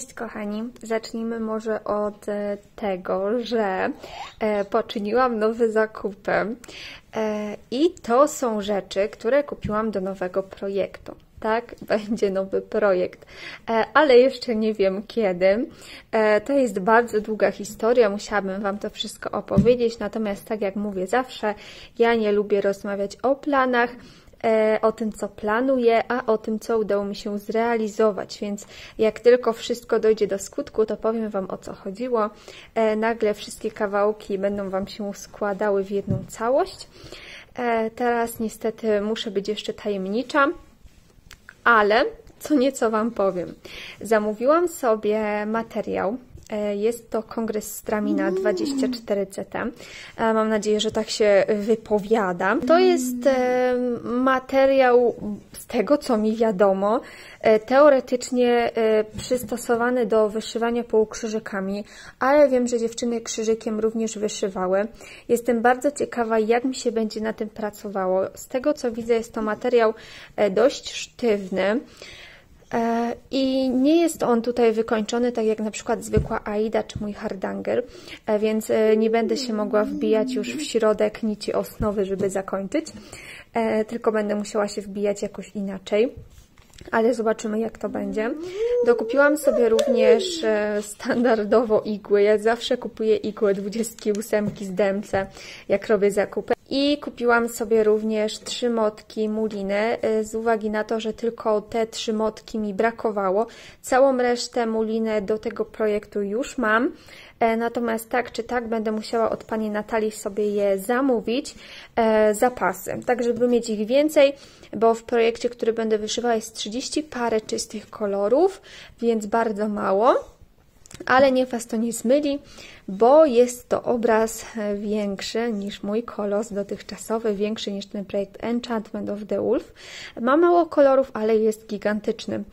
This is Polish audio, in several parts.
Cześć kochani, zacznijmy może od tego, że poczyniłam nowe zakupy i to są rzeczy, które kupiłam do nowego projektu. Tak, będzie nowy projekt, ale jeszcze nie wiem kiedy. To jest bardzo długa historia, musiałabym Wam to wszystko opowiedzieć, natomiast tak jak mówię zawsze, ja nie lubię rozmawiać o planach, o tym, co planuję, a o tym, co udało mi się zrealizować, więc jak tylko wszystko dojdzie do skutku, to powiem Wam, o co chodziło. Nagle wszystkie kawałki będą Wam się składały w jedną całość. Teraz niestety muszę być jeszcze tajemnicza, ale co nieco Wam powiem. Zamówiłam sobie materiał. Jest to Kongres Stramina 24CT. Mam nadzieję, że tak się wypowiada. To jest materiał, z tego co mi wiadomo, teoretycznie przystosowany do wyszywania półkrzyżykami, ale wiem, że dziewczyny krzyżykiem również wyszywały. Jestem bardzo ciekawa, jak mi się będzie na tym pracowało. Z tego co widzę, jest to materiał dość sztywny. I nie jest on tutaj wykończony tak jak na przykład zwykła Aida czy mój hardanger, więc nie będę się mogła wbijać już w środek nici osnowy, żeby zakończyć, tylko będę musiała się wbijać jakoś inaczej. Ale zobaczymy, jak to będzie. Dokupiłam sobie również standardowo igły. Ja zawsze kupuję igły 28 z DMC, jak robię zakupy. I kupiłam sobie również 3 motki muliny, z uwagi na to, że tylko te 3 motki mi brakowało. Całą resztę muliny do tego projektu już mam. Natomiast tak czy tak będę musiała od pani Natalii sobie je zamówić, zapasy, tak żeby mieć ich więcej, bo w projekcie, który będę wyszywała, jest 30 parę czystych kolorów, więc bardzo mało, ale niech Was to nie zmyli, bo jest to obraz większy niż mój kolos dotychczasowy, większy niż ten projekt Enchantment of the Wolf. Ma mało kolorów, ale jest gigantyczny.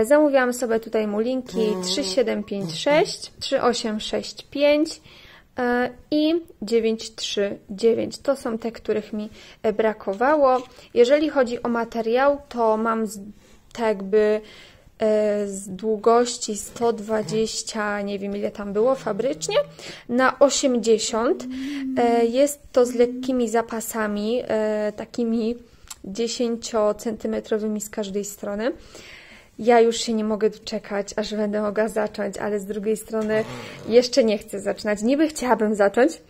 Zamówiłam sobie tutaj mulinki 3756, 3865 i 939. To są te, których mi brakowało. Jeżeli chodzi o materiał, to mam tak jakby z długości 120, nie wiem ile tam było fabrycznie, na 80. Jest to z lekkimi zapasami, takimi 10-centymetrowymi z każdej strony. Ja już się nie mogę doczekać, aż będę mogła zacząć, ale z drugiej strony jeszcze nie chcę zaczynać. Niby chciałabym zacząć,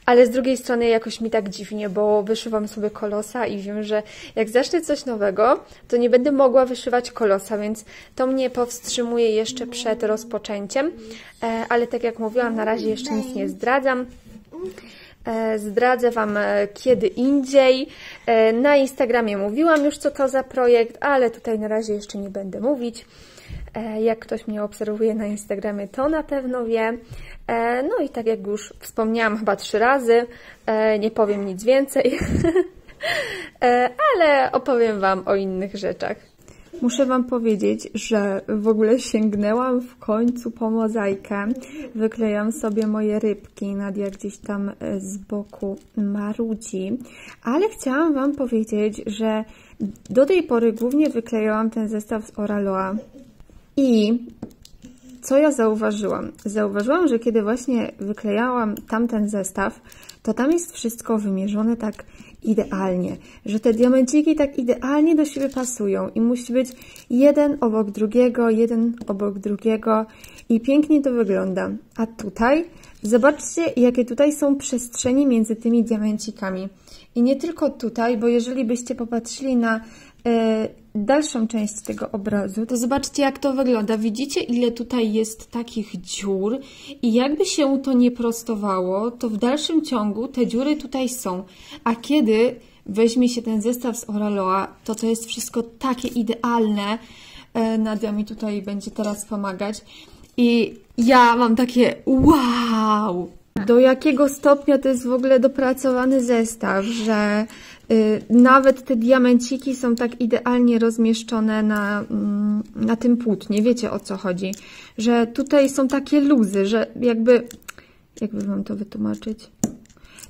ale z drugiej strony jakoś mi tak dziwnie, bo wyszywam sobie kolosa i wiem, że jak zacznę coś nowego, to nie będę mogła wyszywać kolosa, więc to mnie powstrzymuje jeszcze przed rozpoczęciem. Ale tak jak mówiłam, na razie jeszcze nic nie zdradzam. Zdradzę Wam kiedy indziej. Na Instagramie mówiłam już, co to za projekt, ale tutaj na razie jeszcze nie będę mówić. Jak ktoś mnie obserwuje na Instagramie, to na pewno wie. No i tak jak już wspomniałam chyba 3 razy, nie powiem nic więcej, ale opowiem Wam o innych rzeczach. Muszę Wam powiedzieć, że w ogóle sięgnęłam w końcu po mozaikę. Wyklejam sobie moje rybki, Nadia gdzieś tam z boku marudzi. Ale chciałam Wam powiedzieć, że do tej pory głównie wyklejałam ten zestaw z Oraloa. I co ja zauważyłam? Zauważyłam, że kiedy właśnie wyklejałam tamten zestaw, to tam jest wszystko wymierzone tak idealnie, że te diamenciki tak idealnie do siebie pasują i musi być jeden obok drugiego i pięknie to wygląda. A tutaj, zobaczcie, jakie tutaj są przestrzenie między tymi diamencikami. I nie tylko tutaj, bo jeżeli byście popatrzyli na dalszą część tego obrazu, to zobaczcie, jak to wygląda. Widzicie, ile tutaj jest takich dziur i jakby się to nie prostowało, to w dalszym ciągu te dziury tutaj są. A kiedy weźmie się ten zestaw z Oraloa, to jest wszystko takie idealne. Nadia mi tutaj będzie teraz pomagać. I ja mam takie wow! Do jakiego stopnia to jest w ogóle dopracowany zestaw, że nawet te diamenciki są tak idealnie rozmieszczone na tym płótnie. Wiecie, o co chodzi? Że tutaj są takie luzy, że jakby Wam to wytłumaczyć?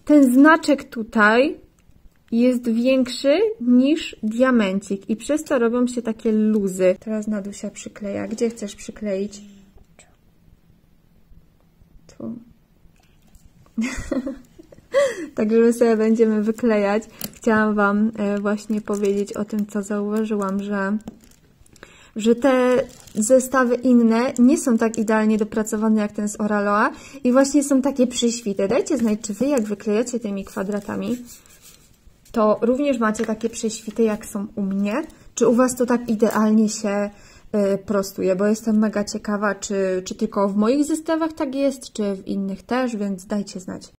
Ten znaczek tutaj jest większy niż diamencik i przez to robią się takie luzy. Teraz Nadusia przykleja. Gdzie chcesz przykleić? Tu. Także my sobie będziemy wyklejać. Chciałam Wam właśnie powiedzieć o tym, co zauważyłam, że te zestawy inne nie są tak idealnie dopracowane jak ten z Oraloa i właśnie są takie przyświty. Dajcie znać, czy Wy jak wyklejacie tymi kwadratami, to również macie takie prześwity, jak są u mnie? Czy u Was to tak idealnie się prostuje? Bo jestem mega ciekawa, czy tylko w moich zestawach tak jest, czy w innych też, więc dajcie znać.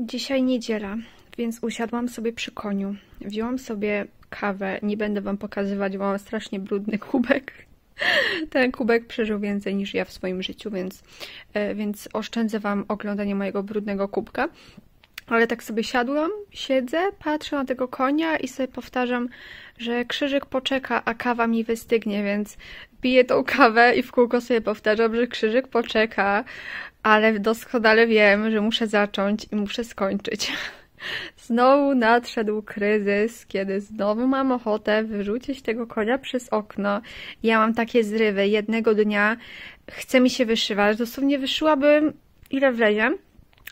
Dzisiaj niedziela, więc usiadłam sobie przy koniu. Wzięłam sobie kawę. Nie będę Wam pokazywać, bo mam strasznie brudny kubek. Ten kubek przeżył więcej niż ja w swoim życiu, więc oszczędzę Wam oglądanie mojego brudnego kubka. Ale tak sobie siadłam, siedzę, patrzę na tego konia i sobie powtarzam, że krzyżyk poczeka, a kawa mi wystygnie, więc piję tą kawę i w kółko sobie powtarzam, że krzyżyk poczeka, ale doskonale wiem, że muszę zacząć i muszę skończyć. Znowu nadszedł kryzys, kiedy znowu mam ochotę wyrzucić tego konia przez okno. Ja mam takie zrywy. Jednego dnia chce mi się wyszywać. Dosłownie wyszyłabym ile wlezie.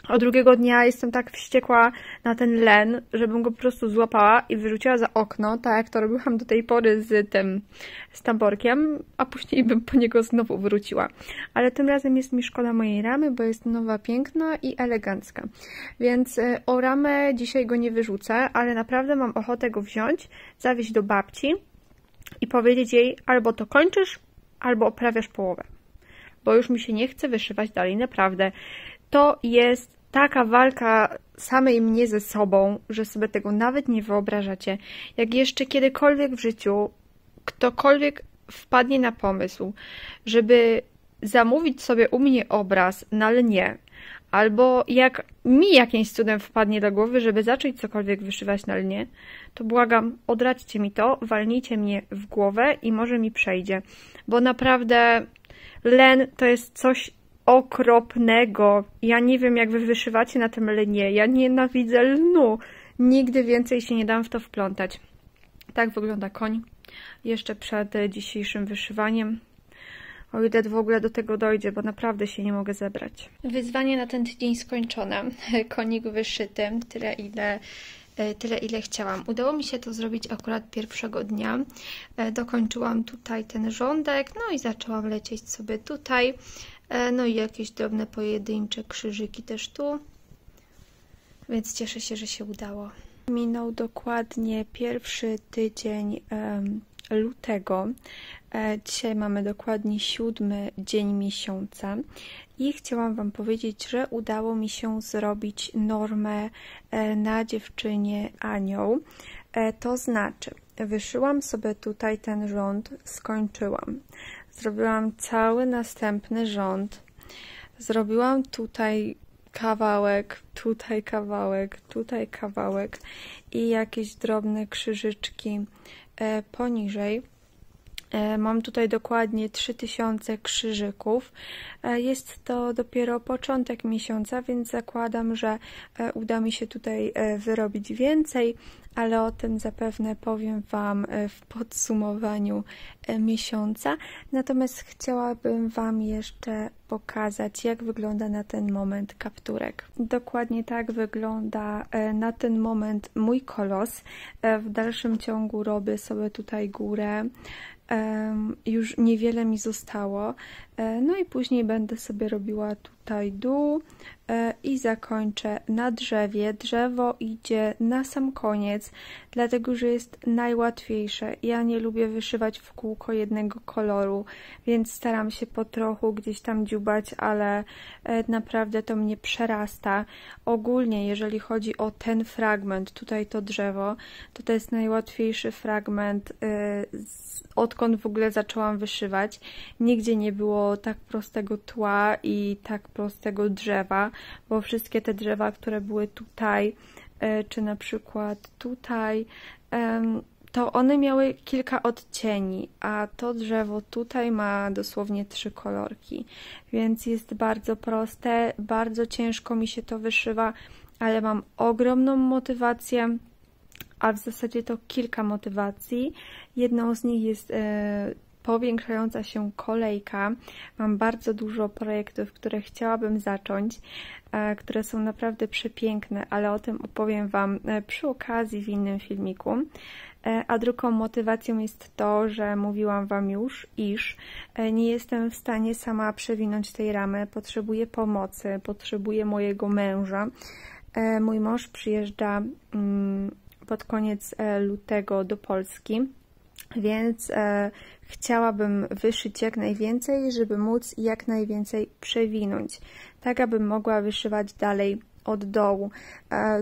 A drugiego dnia jestem tak wściekła na ten len, żebym go po prostu złapała i wyrzuciła za okno, tak jak to robiłam do tej pory z tamborkiem, a później bym po niego znowu wróciła. Ale tym razem jest mi szkoda mojej ramy, bo jest nowa, piękna i elegancka. Więc o ramę dzisiaj go nie wyrzucę, ale naprawdę mam ochotę go wziąć, zawieźć do babci i powiedzieć jej, albo to kończysz, albo oprawiasz połowę. Bo już mi się nie chce wyszywać dalej, naprawdę. To jest taka walka samej mnie ze sobą, że sobie tego nawet nie wyobrażacie. Jak jeszcze kiedykolwiek w życiu ktokolwiek wpadnie na pomysł, żeby zamówić sobie u mnie obraz na lnie, albo jak mi jakimś cudem wpadnie do głowy, żeby zacząć cokolwiek wyszywać na lnie, to błagam, odradźcie mi to, walnijcie mnie w głowę i może mi przejdzie. Bo naprawdę len to jest coś okropnego. Ja nie wiem, jak wy wyszywacie na tym lnie. Ja nienawidzę lnu. Nigdy więcej się nie dam w to wplątać. Tak wygląda koń. Jeszcze przed dzisiejszym wyszywaniem. O ile w ogóle do tego dojdzie, bo naprawdę się nie mogę zebrać. Wyzwanie na ten tydzień skończone. Konik wyszyty. Tyle, ile chciałam. Udało mi się to zrobić akurat pierwszego dnia. Dokończyłam tutaj ten rządek, no i zaczęłam lecieć sobie tutaj. No i jakieś drobne pojedyncze krzyżyki też tu. Więc cieszę się, że się udało. Minął dokładnie pierwszy tydzień lutego. Dzisiaj mamy dokładnie 7 dzień miesiąca i chciałam Wam powiedzieć, że udało mi się zrobić normę na dziewczynie Anioł. To znaczy, wyszyłam sobie tutaj ten rząd, skończyłam. Zrobiłam cały następny rząd. Zrobiłam tutaj kawałek, tutaj kawałek i jakieś drobne krzyżyczki poniżej. Mam tutaj dokładnie 3000 krzyżyków. Jest to dopiero początek miesiąca, więc zakładam, że uda mi się tutaj wyrobić więcej, ale o tym zapewne powiem Wam w podsumowaniu miesiąca. Natomiast chciałabym Wam jeszcze pokazać, jak wygląda na ten moment kapturek. Dokładnie tak wygląda na ten moment mój kolos. W dalszym ciągu robię sobie tutaj górę. Już niewiele mi zostało, no i później będę sobie robiła tutaj dół i zakończę na drzewie. Drzewo idzie na sam koniec, dlatego że jest najłatwiejsze. Ja nie lubię wyszywać w kółko jednego koloru, więc staram się po trochu gdzieś tam dziubać, ale naprawdę to mnie przerasta. Ogólnie, jeżeli chodzi o ten fragment, tutaj to drzewo, to jest najłatwiejszy fragment, odkąd w ogóle zaczęłam wyszywać. Nigdzie nie było tak prostego tła i tak prostego drzewa, bo wszystkie te drzewa, które były tutaj, czy na przykład tutaj, to one miały kilka odcieni, a to drzewo tutaj ma dosłownie 3 kolorki, więc jest bardzo proste, bardzo ciężko mi się to wyszywa, ale mam ogromną motywację, a w zasadzie to kilka motywacji. Jedną z nich jest powiększająca się kolejka. Mam bardzo dużo projektów, które chciałabym zacząć, które są naprawdę przepiękne, ale o tym opowiem Wam przy okazji w innym filmiku. A drugą motywacją jest to, że mówiłam Wam już, iż nie jestem w stanie sama przewinąć tej ramy. Potrzebuję pomocy, potrzebuję mojego męża. Mój mąż przyjeżdża pod koniec lutego do Polski, więc chciałabym wyszyć jak najwięcej, żeby móc jak najwięcej przewinąć, tak abym mogła wyszywać dalej od dołu.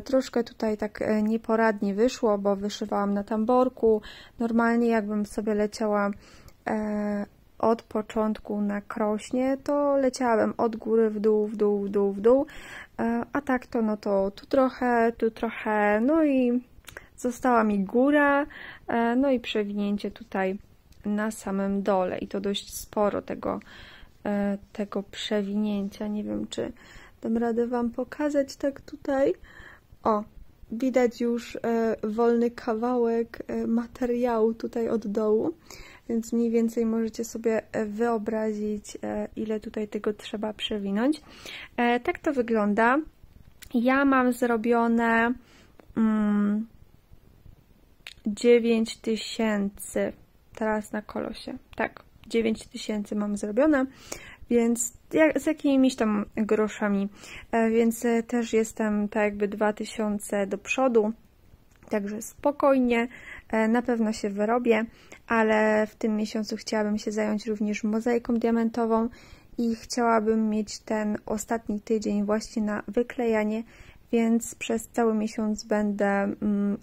Troszkę tutaj tak nieporadnie wyszło, bo wyszywałam na tamborku. Normalnie jakbym sobie leciała od początku na krośnie, to leciałabym od góry w dół, w dół, w dół, w dół, a tak to no to tu trochę, no i została mi góra, no i przewinięcie tutaj na samym dole i to dość sporo tego przewinięcia. Nie wiem, czy dam radę Wam pokazać tak tutaj. O, widać już wolny kawałek materiału tutaj od dołu, więc mniej więcej możecie sobie wyobrazić, ile tutaj tego trzeba przewinąć. Tak to wygląda. Ja mam zrobione 9000 teraz na kolosie. Tak, 9000 mam zrobione, więc z jakimiś tam groszami, więc też jestem tak jakby 2000 do przodu, także spokojnie, na pewno się wyrobię, ale w tym miesiącu chciałabym się zająć również mozaiką diamentową i chciałabym mieć ten ostatni tydzień właśnie na wyklejanie, więc przez cały miesiąc będę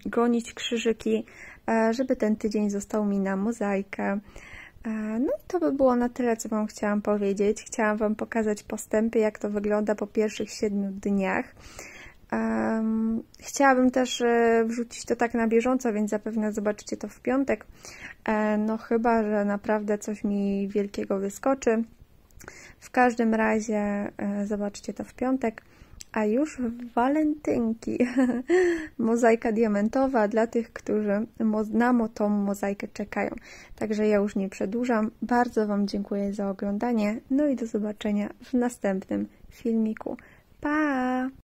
gonić krzyżyki, żeby ten tydzień został mi na mozaikę. No i to by było na tyle, co Wam chciałam powiedzieć. Chciałam Wam pokazać postępy, jak to wygląda po pierwszych 7 dniach. Chciałabym też wrzucić to tak na bieżąco, więc zapewne zobaczycie to w piątek. No chyba, że naprawdę coś mi wielkiego wyskoczy. W każdym razie zobaczcie to w piątek. A już w walentynki mozaika diamentowa dla tych, którzy na tą mozaikę czekają. Także ja już nie przedłużam. Bardzo Wam dziękuję za oglądanie. No i do zobaczenia w następnym filmiku. Pa!